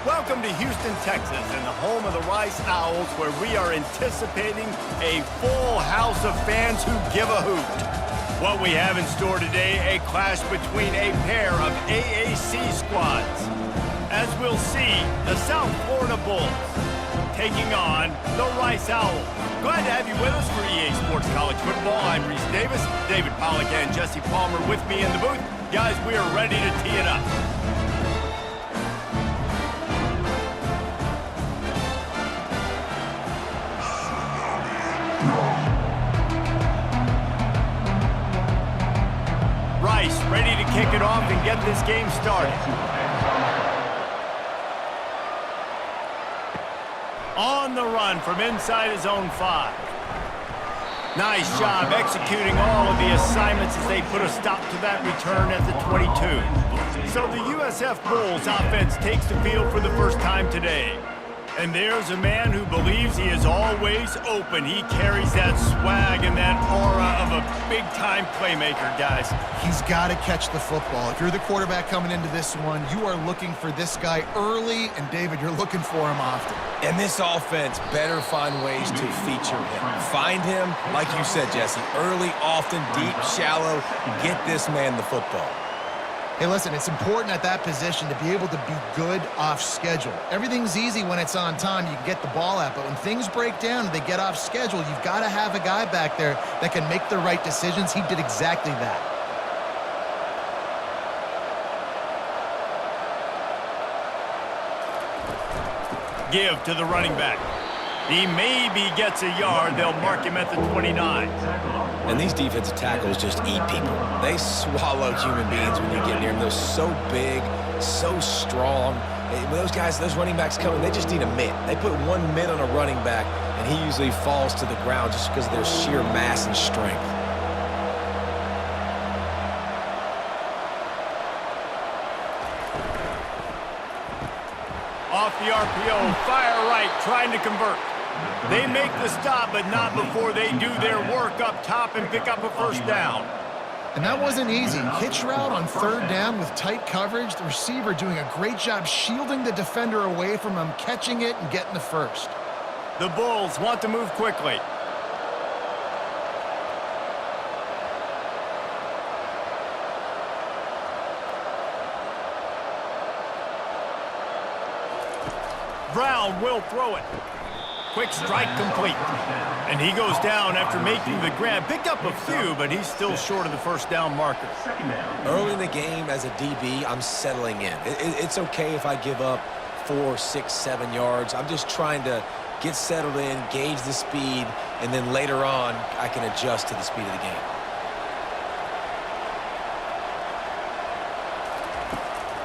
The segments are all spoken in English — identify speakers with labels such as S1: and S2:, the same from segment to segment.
S1: Welcome to Houston, Texas, and the home of the Rice Owls, where we are anticipating a full house of fans who give a hoot. What we have in store today, a clash between a pair of AAC squads. As we'll see, the South Florida Bulls taking on the Rice Owls. Glad to have you with us for EA Sports College Football. I'm Reese Davis, David Pollack, and Jesse Palmer with me in the booth. Guys, we are ready to tee it up. Rice ready to kick it off and get this game started. On the run from inside his own 5. Nice job executing all of the assignments as they put a stop to that return at the 22. So the USF Bulls offense takes the field for the first time today. And there's a man who believes he is always open. He carries that swag and that aura of a big-time playmaker, guys.
S2: He's got to catch the football. If you're the quarterback coming into this one, you are looking for this guy early, and David, you're looking for him often.
S3: And this offense better find ways to feature him. Find him, like you said, Jesse, early, often, deep, shallow. Get this man the football.
S2: Hey, listen, it's important at that position to be able to be good off schedule. Everything's easy when it's on time. You can get the ball out, but when things break down and they get off schedule, you've got to have a guy back there that can make the right decisions. He did exactly that.
S1: Give to the running back. He maybe gets a yard. They'll mark him at the 29.
S3: And these defensive tackles just eat people. They swallow human beings when you get near them. They're so big, so strong. When those guys, those running backs come in, they just need a mitt. They put one mitt on a running back, and he usually falls to the ground just because of their sheer mass and strength.
S1: Off the RPO, fire right, trying to convert. They make the stop, but not before they do their work up top and pick up a first down.
S2: And that wasn't easy. Hitch route on third down with tight coverage. The receiver doing a great job shielding the defender away from him, catching it and getting the first.
S1: The Bulls want to move quickly. Brown will throw it. Quick strike complete. And he goes down after making the grab. Picked up a few, but he's still short of the first down marker.
S3: Early in the game as a DB, I'm settling in. It's okay if I give up 4, 6, 7 yards. I'm just trying to get settled in, gauge the speed, and then later on, I can adjust to the speed of the game.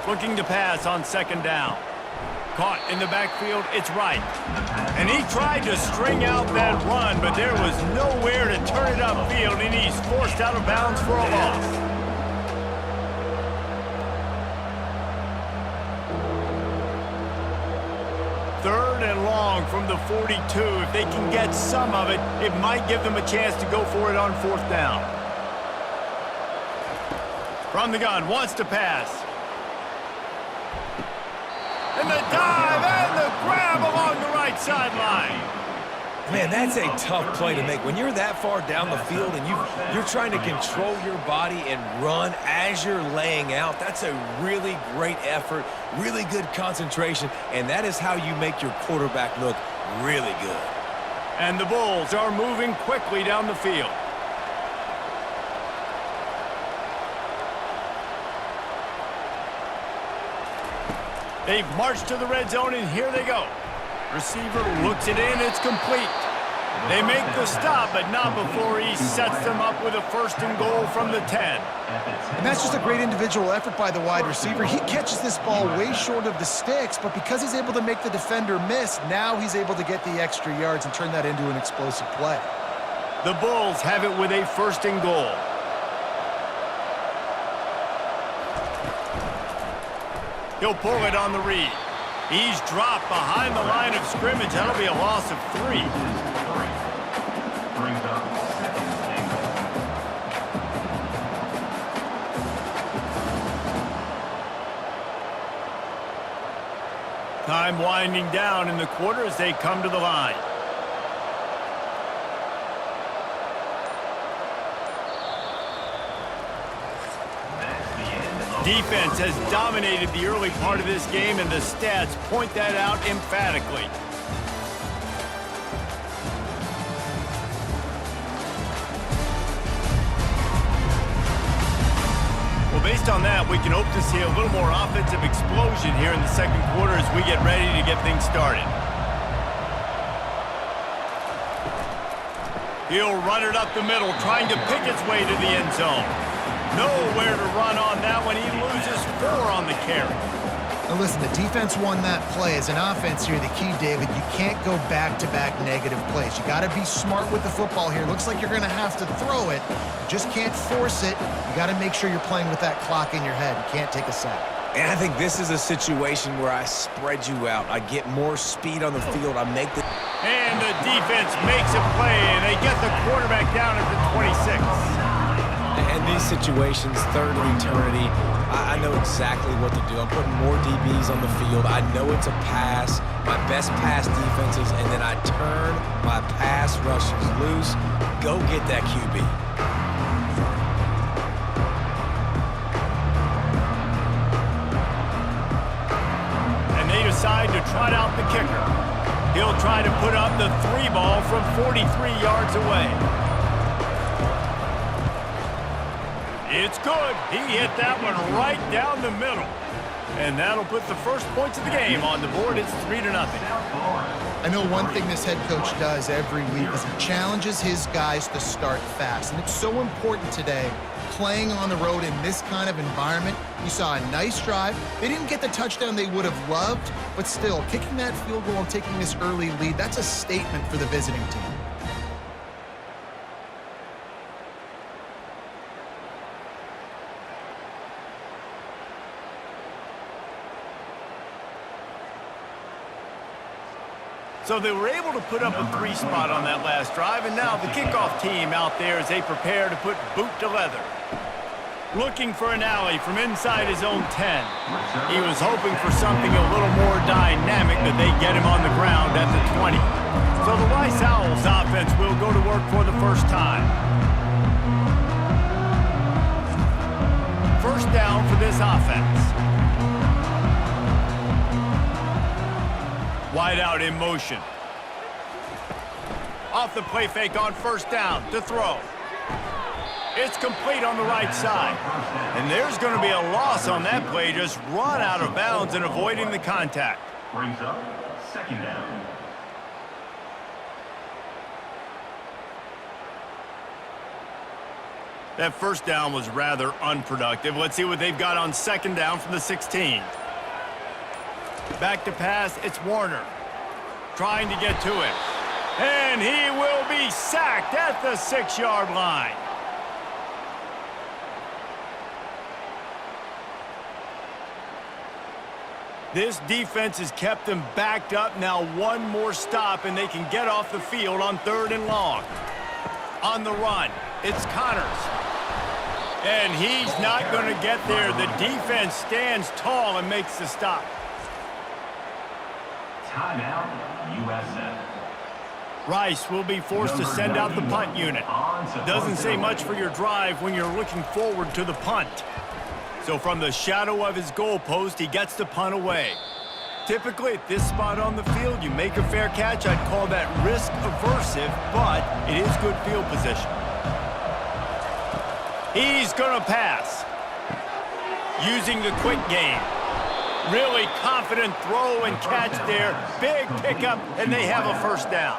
S1: Looking to pass on second down. Caught in the backfield, it's right. And he tried to string out that run, but there was nowhere to turn it upfield, and he's forced out of bounds for a loss. Third and long from the 42. If they can get some of it, it might give them a chance to go for it on fourth down. From the gun, wants to pass. And the dive and the grab along the right sideline.
S3: Man, that's a tough play to make. When you're that far down the field and you're trying to control your body and run as you're laying out, that's a really great effort, really good concentration, and that is how you make your quarterback look really good.
S1: And the Bulls are moving quickly down the field. They've marched to the red zone, and here they go. Receiver looks it in, it's complete. They make the stop, but not before he sets them up with a first and goal from the 10.
S2: And that's just a great individual effort by the wide receiver. He catches this ball way short of the sticks, but because he's able to make the defender miss, now he's able to get the extra yards and turn that into an explosive play.
S1: The Bulls have it with a first and goal. He'll pull it on the read. He's dropped behind the line of scrimmage. That'll be a loss of 3. Time winding down in the quarter as they come to the line. Defense has dominated the early part of this game, and the stats point that out emphatically. Well, based on that, we can hope to see a little more offensive explosion here in the second quarter as we get ready to get things started. He'll run it up the middle, trying to pick its way to the end zone. Nowhere to run on that one. He loses 4 on the carry.
S2: Now listen, the defense won that play. As an offense here, the key, David, you can't go back-to-back negative plays. You got to be smart with the football here. Looks like you're going to have to throw it. You just can't force it. You got to make sure you're playing with that clock in your head. You can't take a sack.
S3: And I think this is a situation where I spread you out. I get more speed on the field. I make the...
S1: And the defense makes a play, and they get the quarterback down at the 26.
S3: In these situations, third and eternity, I know exactly what to do. I'm putting more DBs on the field. I know it's a pass, my best pass defenses, and then I turn my pass rushes loose. Go get that QB.
S1: And they decide to trot out the kicker. He'll try to put up the 3 ball from 43 yards away. It's good. He hit that one right down the middle. And that'll put the first points of the game on the board. It's 3-0.
S2: I know one thing this head coach does every week is he challenges his guys to start fast. And it's so important today, playing on the road in this kind of environment. You saw a nice drive. They didn't get the touchdown they would have loved, but still, kicking that field goal and taking this early lead, that's a statement for the visiting team.
S1: So they were able to put up a 3 spot on that last drive, and now the kickoff team out there as they prepare to put boot to leather. Looking for an alley from inside his own 10. He was hoping for something a little more dynamic, but they get him on the ground at the 20. So the Rice Owls offense will go to work for the first time. First down for this offense. Wide out in motion. Off the play fake on first down to throw. It's complete on the right side. And there's going to be a loss on that play, just run out of bounds and avoiding the contact.
S4: Brings up second down.
S1: That first down was rather unproductive. Let's see what they've got on second down from the 16. Back to pass, it's Warner. Trying to get to it. And he will be sacked at the 6-yard line. This defense has kept them backed up. Now one more stop, and they can get off the field on 3rd and long. On the run, it's Connors. And he's not going to get there. The defense stands tall and makes the stop.
S4: Timeout, USF.
S1: Rice will be forced to send out the punt unit. Doesn't say much for your drive when you're looking forward to the punt. So from the shadow of his goalpost, he gets the punt away. Typically at this spot on the field, you make a fair catch. I'd call that risk aversive, but it is good field position. He's going to pass. Using the quick game. Really confident throw and catch there. Big pickup, and they have a first down.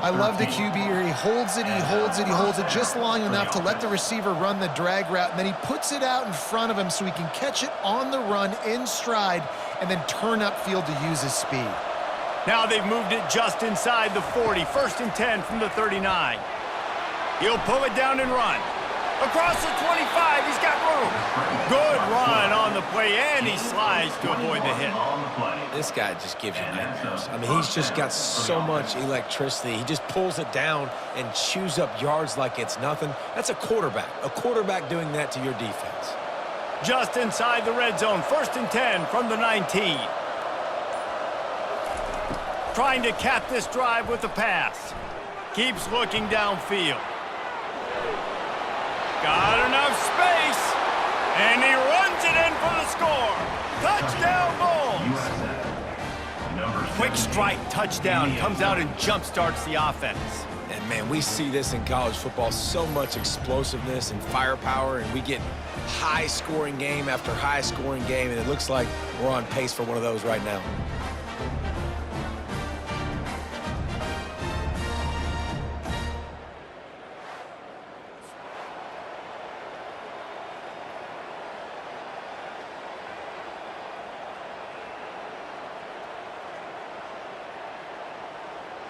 S2: I love the QB here. He holds it, he holds it, he holds it just long enough to let the receiver run the drag route, and then he puts it out in front of him so he can catch it on the run in stride and then turn upfield to use his speed.
S1: Now they've moved it just inside the 40. 1st and 10 from the 39. He'll pull it down and run. Across the 25, he's got room. Good run on the play, and he slides to avoid the hit.
S3: This guy just gives you nightmares. I mean, he's just got so much electricity. He just pulls it down and chews up yards like it's nothing. That's a quarterback. A quarterback doing that to your defense.
S1: Just inside the red zone. 1st and 10 from the 19. trying to cap this drive with the pass. Keeps looking downfield. Got enough space, and he runs it in for the score. Touchdown, Bulls! Quick strike touchdown comes out and jump-starts the offense.
S3: And, man, we see this in college football, so much explosiveness and firepower, and we get high-scoring game after high-scoring game, and it looks like we're on pace for one of those right now.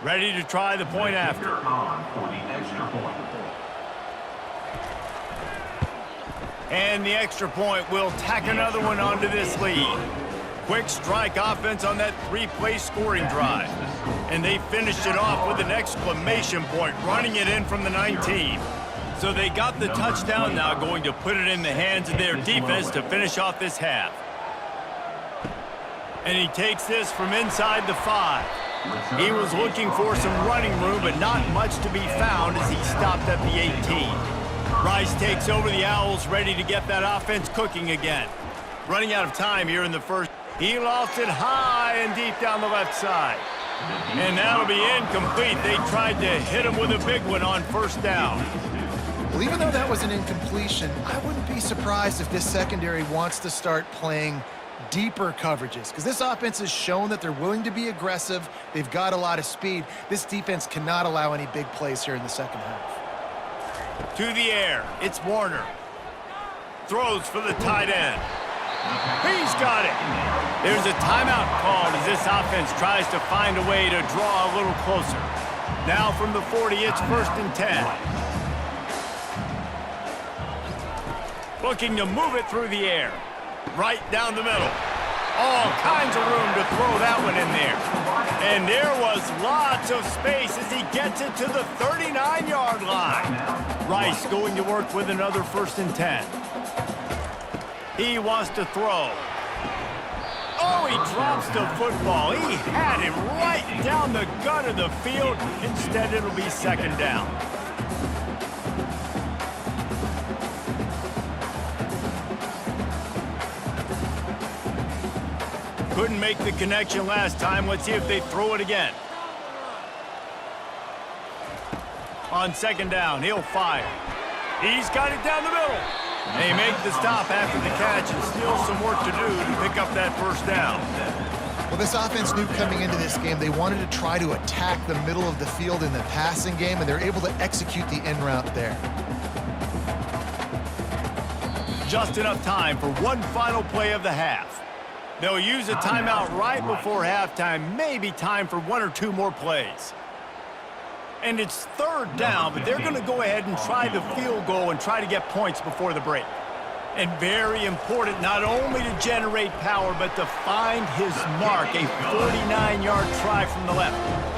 S1: Ready to try the point after.
S4: On for the extra point.
S1: And the extra point will tack another one onto this lead. Quick strike offense on that three-play scoring drive. And they finished it off with an exclamation point, running it in from the 19. So they got the touchdown, now going to put it in the hands of their defense to finish off this half. And he takes this from inside the 5. He was looking for some running room, but not much to be found as he stopped at the 18. Rice takes over the Owls, ready to get that offense cooking again. Running out of time here in the first. He lost it high and deep down the left side. And that'll be incomplete. They tried to hit him with a big one on first down.
S2: Well, even though that was an incompletion, I wouldn't be surprised if this secondary wants to start playing deeper coverages, because this offense has shown that they're willing to be aggressive. They've got a lot of speed. This defense cannot allow any big plays here in the second half.
S1: To the air, it's Warner. Throws for the tight end. He's got it. There's a timeout called as this offense tries to find a way to draw a little closer. Now from the 40, it's 1st and 10. Looking to move it through the air. Right down the middle. All kinds of room to throw that one in there. And there was lots of space as he gets it to the 39-yard line. Rice going to work with another 1st and 10. He wants to throw. Oh, he drops the football. He had him right down the gut of the field. Instead, it'll be 2nd down. Couldn't make the connection last time. Let's see if they throw it again. On 2nd down, he'll fire. He's got it down the middle. They make the stop after the catch and still some work to do to pick up that 1st down.
S2: Well, this offense knew coming into this game they wanted to try to attack the middle of the field in the passing game, and they're able to execute the end route there.
S1: Just enough time for one final play of the half. They'll use a timeout right before halftime, maybe time for 1 or 2 more plays. And it's 3rd down, but they're going to go ahead and try the field goal and try to get points before the break. And very important not only to generate power, but to find his mark, a 49-yard try from the left.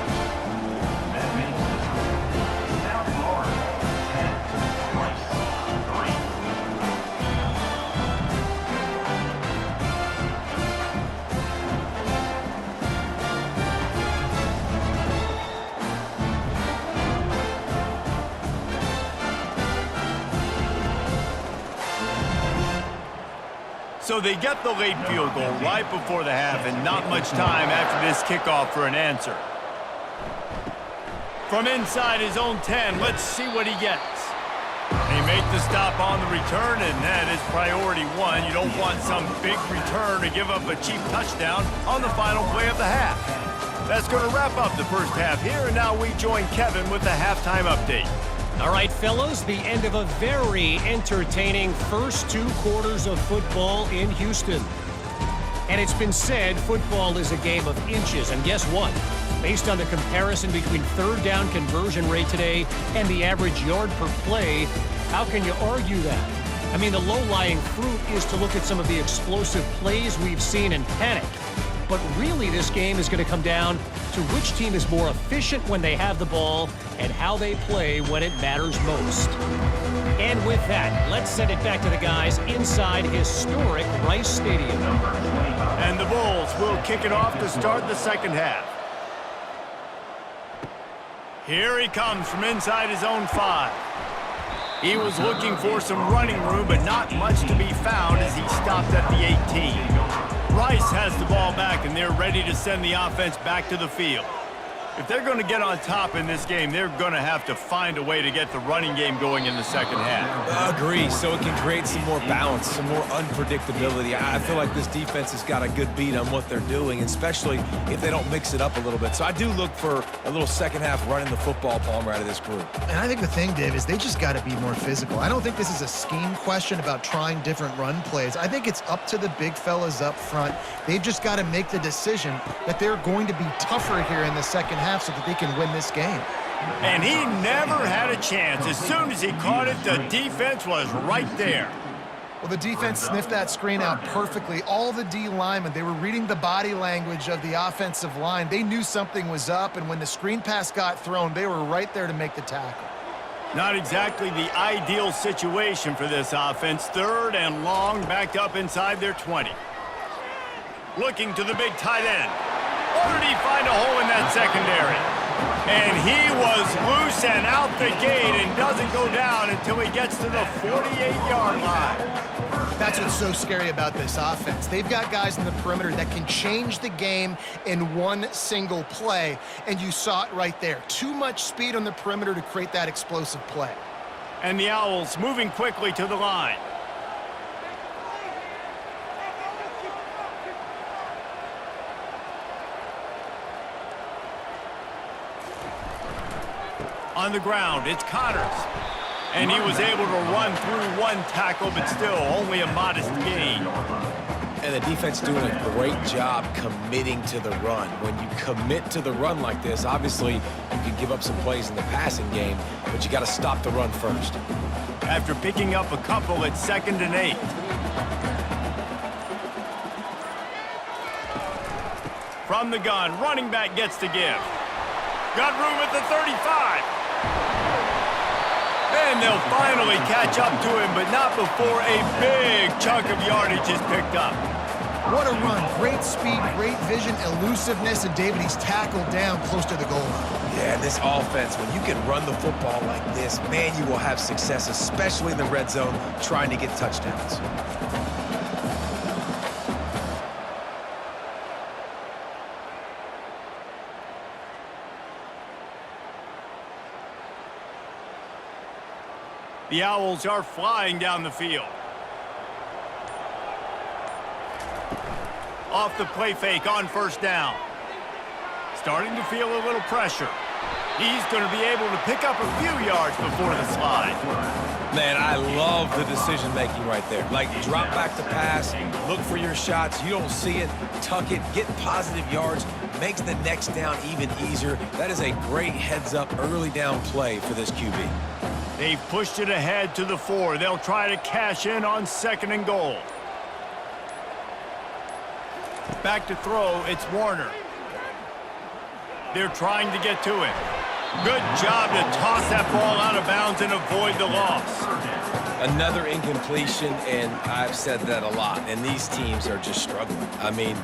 S1: So they get the late field goal right before the half and not much time after this kickoff for an answer. From inside his own 10, let's see what he gets. They make the stop on the return, and that is priority 1. You don't want some big return to give up a cheap touchdown on the final play of the half. That's going to wrap up the first half here, and now we join Kevin with the halftime update.
S5: All right, fellas, the end of a very entertaining first 2 quarters of football in Houston. And it's been said football is a game of inches, and guess what? Based on the comparison between 3rd down conversion rate today and the average yard per play, how can you argue that? I mean, the low-lying fruit is to look at some of the explosive plays we've seen and panic. But really, this game is going to come down to which team is more efficient when they have the ball and how they play when it matters most. And with that, let's send it back to the guys inside historic Rice Stadium.
S1: And the Bulls will kick it off to start the second half. Here he comes from inside his own 5. He was looking for some running room, but not much to be found as he stopped at the 18. Rice has the ball back, and they're ready to send the offense back to the field. If they're going to get on top in this game, they're going to have to find a way to get the running game going in the second half.
S3: Agree, so it can create some more balance, some more unpredictability. I feel like this defense has got a good beat on what they're doing, especially if they don't mix it up a little bit. So I do look for a little second half running the football, Palmer, out of this group.
S2: And I think the thing, Dave, is they just got to be more physical. I don't think this is a scheme question about trying different run plays. I think it's up to the big fellas up front. They've just got to make the decision that they're going to be tougher here in the second half so that they can win this game.
S1: And he never had a chance. As soon as he caught it, the defense was right there.
S2: Well, the defense sniffed that screen out perfectly. All the D linemen, they were reading the body language of the offensive line. They knew something was up, and when the screen pass got thrown, they were right there to make the tackle.
S1: Not exactly the ideal situation for this offense. 3rd and long, backed up inside their 20. Looking to the big tight end. Or did he find a hole in that secondary? And he was loose and out the gate and doesn't go down until he gets to the 48-yard line.
S2: That's what's so scary about this offense. They've got guys in the perimeter that can change the game in one single play, and you saw it right there. Too much speed on the perimeter to create that explosive play.
S1: And the Owls moving quickly to the line. On the ground, it's Connors. And he was able to run through one tackle, but still only a modest gain.
S3: And the defense doing a great job committing to the run. When you commit to the run like this, obviously you can give up some plays in the passing game, but you got to stop the run first.
S1: After picking up a couple at 2nd and 8. From the gun, running back gets to give. Got room at the 35. And they'll finally catch up to him, but not before a big chunk of yardage is picked up.
S2: What a run. Great speed, great vision, elusiveness, and David, he's tackled down close to the goal line.
S3: Yeah, this offense, when you can run the football like this, man, you will have success, especially in the red zone, trying to get touchdowns.
S1: The Owls are flying down the field. Off the play fake on 1st down. Starting to feel a little pressure. He's going to be able to pick up a few yards before the slide.
S3: Man, I love the decision-making right there. Like, drop back to pass, look for your shots. You don't see it, tuck it, get positive yards, makes the next down even easier. That is a great heads-up early down play for this QB.
S1: They've pushed it ahead to the 4. They'll try to cash in on 2nd and goal. Back to throw, it's Warner. They're trying to get to him. Good job to toss that ball out of bounds and avoid the loss.
S3: Another incompletion, and I've said that a lot, and these teams are just struggling. I mean,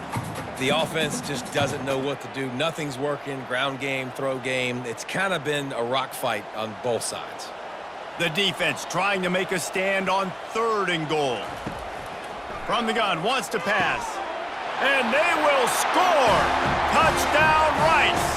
S3: the offense just doesn't know what to do. Nothing's working, ground game, throw game. It's kind of been a rock fight on both sides.
S1: The defense trying to make a stand on 3rd and goal. From the gun, wants to pass. And they will score! Touchdown, Rice!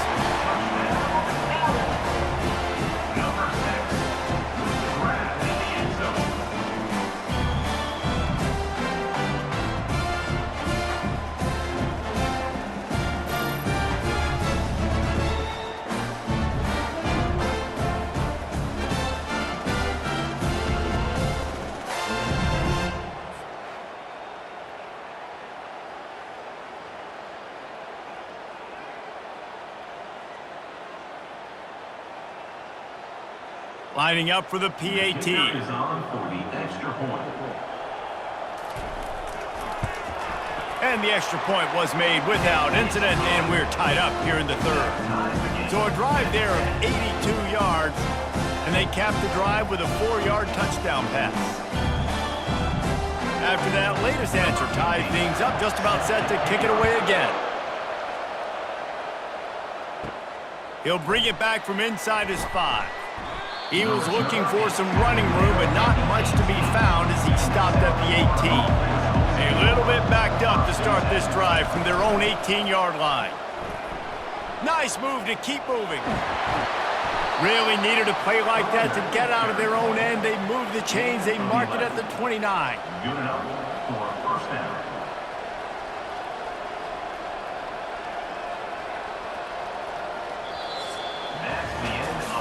S1: Lining up for the PAT.
S4: Is on for the extra point.
S1: And the extra point was made without incident, and we're tied up here in the 3rd. So a drive there of 82 yards, and they capped the drive with a 4-yard touchdown pass. After that latest answer tied things up, just about set to kick it away again. He'll bring it back from inside his 5. He was looking for some running room, but not much to be found as he stopped at the 18. A little bit backed up to start this drive from their own 18-yard line. Nice move to keep moving. Really needed a play like that to get out of their own end. They move the chains. They mark it at the 29.
S4: Good enough for a first down.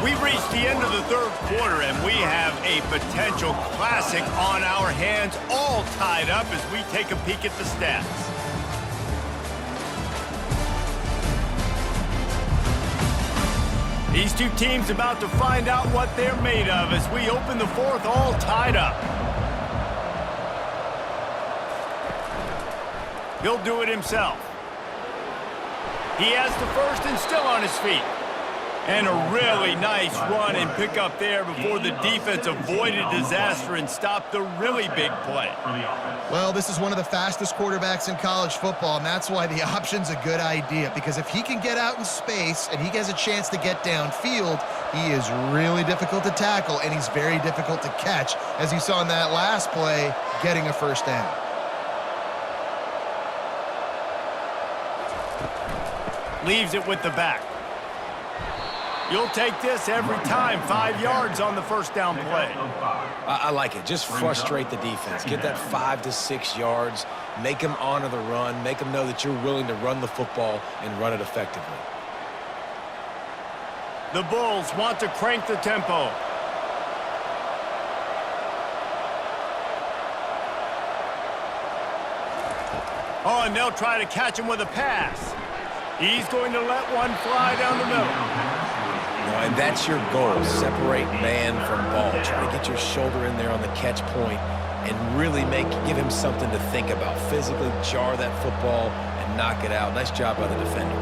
S1: We've reached the end of the third quarter, and we have a potential classic on our hands, all tied up as we take a peek at the stats. These two teams about to find out what they're made of as we open the fourth, all tied up. He'll do it himself. He has the first and still on his feet. And a really nice run and pick up there before the defense avoided disaster and stopped the really big play.
S2: Well, this is one of the fastest quarterbacks in college football, and that's why the option's a good idea, because if he can get out in space and he has a chance to get downfield, he is really difficult to tackle, and he's very difficult to catch, as you saw in that last play, getting a first down.
S1: Leaves it with the back. You'll take this every time. 5 yards on the first down play.
S3: I like it. Just frustrate the defense. Get that 5 to 6 yards. Make them honor the run. Make them know that you're willing to run the football and run it effectively.
S1: The Bulls want to crank the tempo. Oh, and they'll try to catch him with a pass. He's going to let one fly down the middle.
S3: And that's your goal. Separate man from ball. Try to get your shoulder in there on the catch point and really give him something to think about. Physically jar that football and knock it out. Nice job by the defender.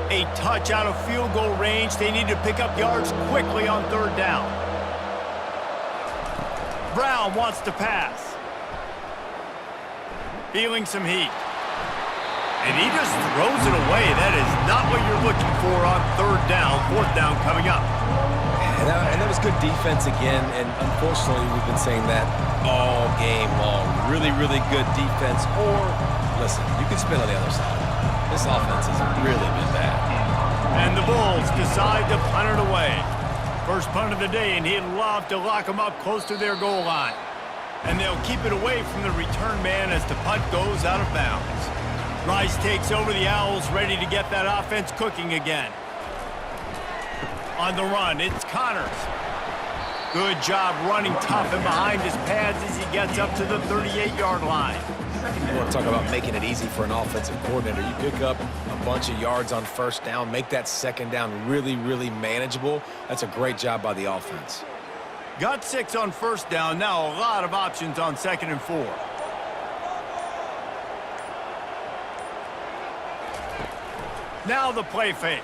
S1: A touch out of field goal range. They need to pick up yards quickly on third down. Brown wants to pass. Feeling some heat. And he just throws it away. That is not what you're looking for on third down. Fourth down coming up.
S3: And that was good defense again. And unfortunately, we've been saying that all game long. Really, really good defense. Or, listen, you can spin on the other side. This offense has really been bad.
S1: And the Bulls decide to punt it away. First punt of the day, and he'd love to lock them up close to their goal line. And they'll keep it away from the return man as the punt goes out of bounds. Rice takes over the Owls, ready to get that offense cooking again. On the run, it's Connors. Good job running tough and behind his pads as he gets up to the 38-yard line.
S3: You want to talk about making it easy for an offensive coordinator. You pick up a bunch of yards on first down, make that second down really, really manageable. That's a great job by the offense.
S1: Got 6 on first down. Now a lot of options on 2nd and 4. Now the play fake.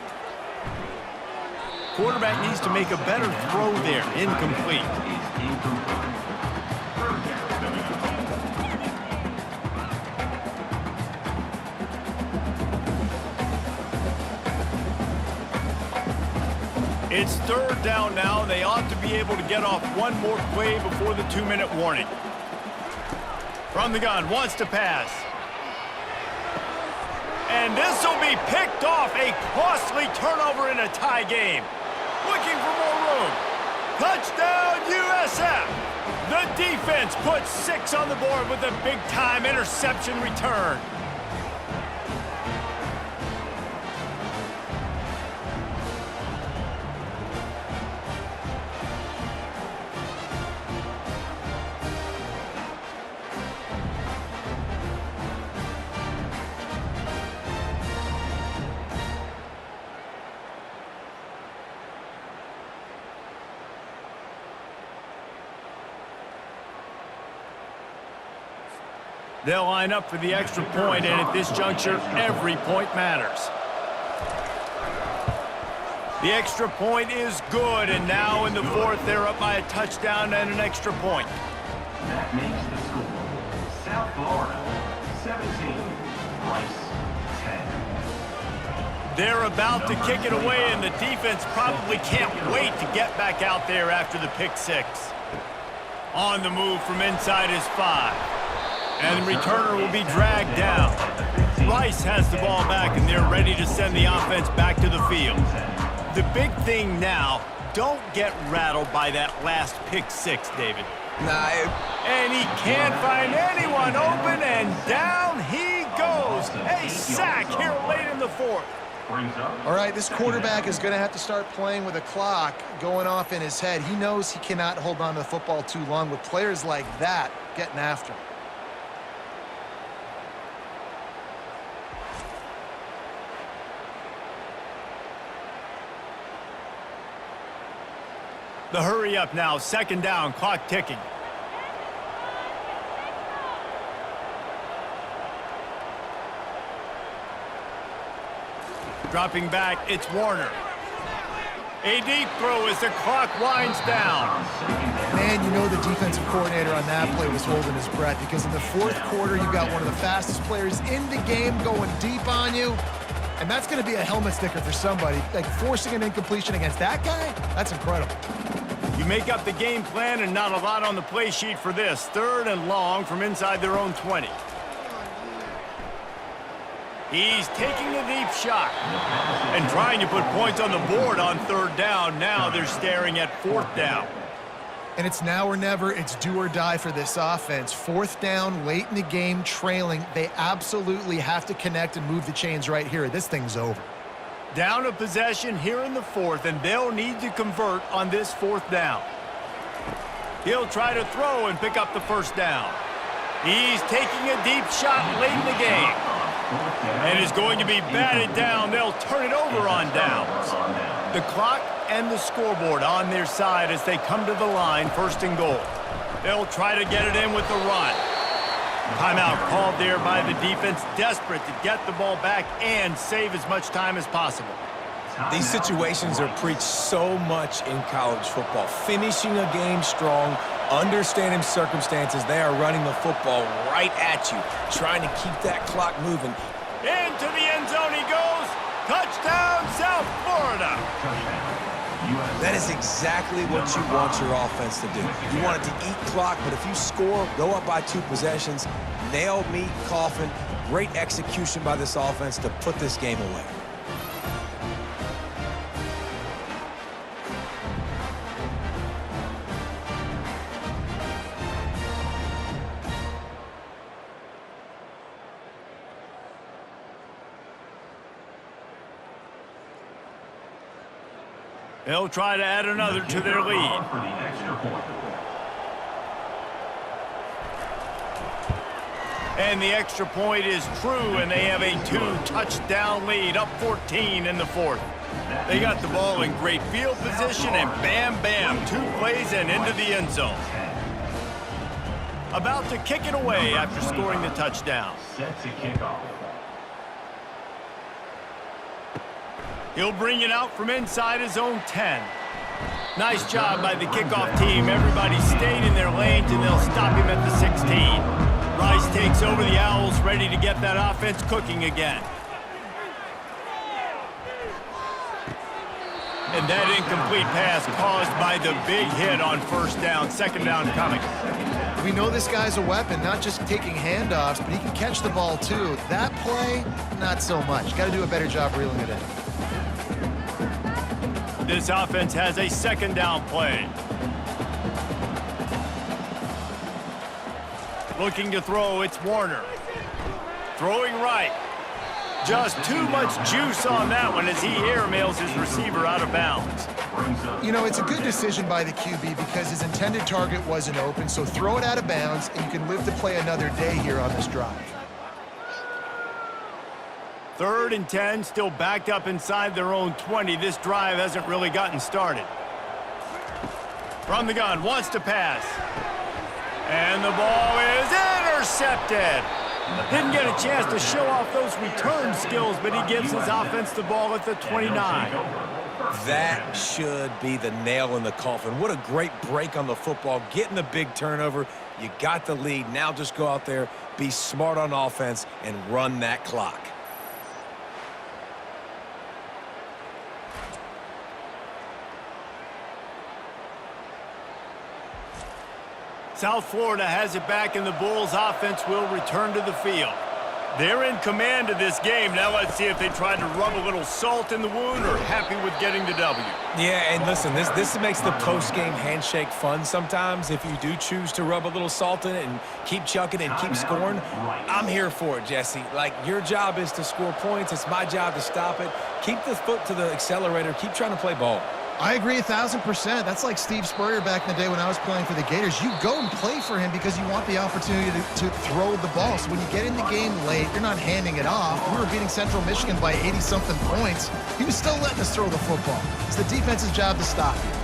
S1: Quarterback needs to make a better throw there. Incomplete. It's third down now. They ought to be able to get off one more play before the 2-minute warning. From the gun, wants to pass. And this will be picked off. A costly turnover in a tie game. Looking for more room. Touchdown, USF. The defense puts 6 on the board with a big-time interception return. They'll line up for the extra point, and at this juncture, every point matters. The extra point is good, and now in the fourth, they're up by a touchdown and an extra point.
S4: That makes the score South Florida 17, Rice
S1: They're about to kick it away, and the defense probably can't wait to get back out there after the pick six. On the move from inside his 5. And the returner will be dragged down. Rice has the ball back, and they're ready to send the offense back to the field. The big thing now, don't get rattled by that last pick six, David. And he can't find anyone open, and down he goes. A sack here late in the fourth.
S2: All right, this quarterback is going to have to start playing with a clock going off in his head. He knows he cannot hold on to the football too long with players like that getting after him.
S1: The hurry up now, second down, clock ticking. Dropping back, it's Warner. A deep throw as the clock winds down.
S2: Man, you know the defensive coordinator on that play was holding his breath because in the fourth quarter, you've got one of the fastest players in the game going deep on you. And that's going to be a helmet sticker for somebody. Like forcing an incompletion against that guy, that's incredible.
S1: You make up the game plan and not a lot on the play sheet for this. Third and long from inside their own 20. He's taking a deep shot and trying to put points on the board on third down. Now they're staring at fourth down.
S2: And it's now or never. It's do or die for this offense. Fourth down, late in the game, trailing. They absolutely have to connect and move the chains right here. This thing's over.
S1: Down a possession here in the fourth, and they'll need to convert on this fourth down. He'll try to throw and pick up the first down. He's taking a deep shot late in the game. And is going to be batted down. They'll turn it over on downs. The clock and the scoreboard on their side as they come to the line, first and goal. They'll try to get it in with the run. Timeout called there by the defense, desperate to get the ball back and save as much time as possible.
S3: These situations are preached so much in college football. Finishing a game strong, understanding circumstances. They are running the football right at you, trying to keep that clock moving.
S1: Into the end zone he goes. Touchdown, South Florida.
S3: That is exactly what you want your offense to do. You want it to eat clock, but if you score, go up by 2 possessions, nail, meet, coffin, great execution by this offense to put this game away.
S1: They'll try to add another to their lead. And the extra point is true, and they have a 2-touchdown lead, up 14 in the fourth. They got the ball in great field position, and bam, bam, 2 plays and into the end zone. About to kick it away after scoring the touchdown.
S4: Set to kick off.
S1: He'll bring it out from inside his own 10. Nice job by the kickoff team. Everybody stayed in their lanes, and they'll stop him at the 16. Rice takes over the Owls, ready to get that offense cooking again. And that incomplete pass caused by the big hit on first down. Second down coming.
S2: We know this guy's a weapon, not just taking handoffs, but he can catch the ball too. That play, not so much. Got to do a better job reeling it in.
S1: This offense has a second down play. Looking to throw, it's Warner. Throwing right. Just too much juice on that one as he airmails his receiver out of bounds.
S2: You know, it's a good decision by the QB because his intended target wasn't open, so throw it out of bounds, and you can live to play another day here on this drive.
S1: 3rd and 10, still backed up inside their own 20. This drive hasn't really gotten started. From the gun, wants to pass. And the ball is intercepted. Didn't get a chance to show off those return skills, but he gives his offense the ball at the 29.
S3: That should be the nail in the coffin. What a great break on the football, getting the big turnover. You got the lead. Now just go out there, be smart on offense, and run that clock.
S1: South Florida has it back, and the Bulls offense will return to the field. They're in command of this game. Now let's see if they try to rub a little salt in the wound or happy with getting the W.
S3: Yeah, and listen, this makes the post-game handshake fun sometimes. If you do choose to rub a little salt in it and keep chucking and keep scoring, I'm here for it, Jesse. Like, your job is to score points. It's my job to stop it. Keep the foot to the accelerator. Keep trying to play ball.
S2: I agree 1,000%. That's like Steve Spurrier back in the day when I was playing for the Gators. You go and play for him because you want the opportunity to throw the ball. So when you get in the game late, you're not handing it off. We were beating Central Michigan by 80-something points. He was still letting us throw the football. It's the defense's job to stop you.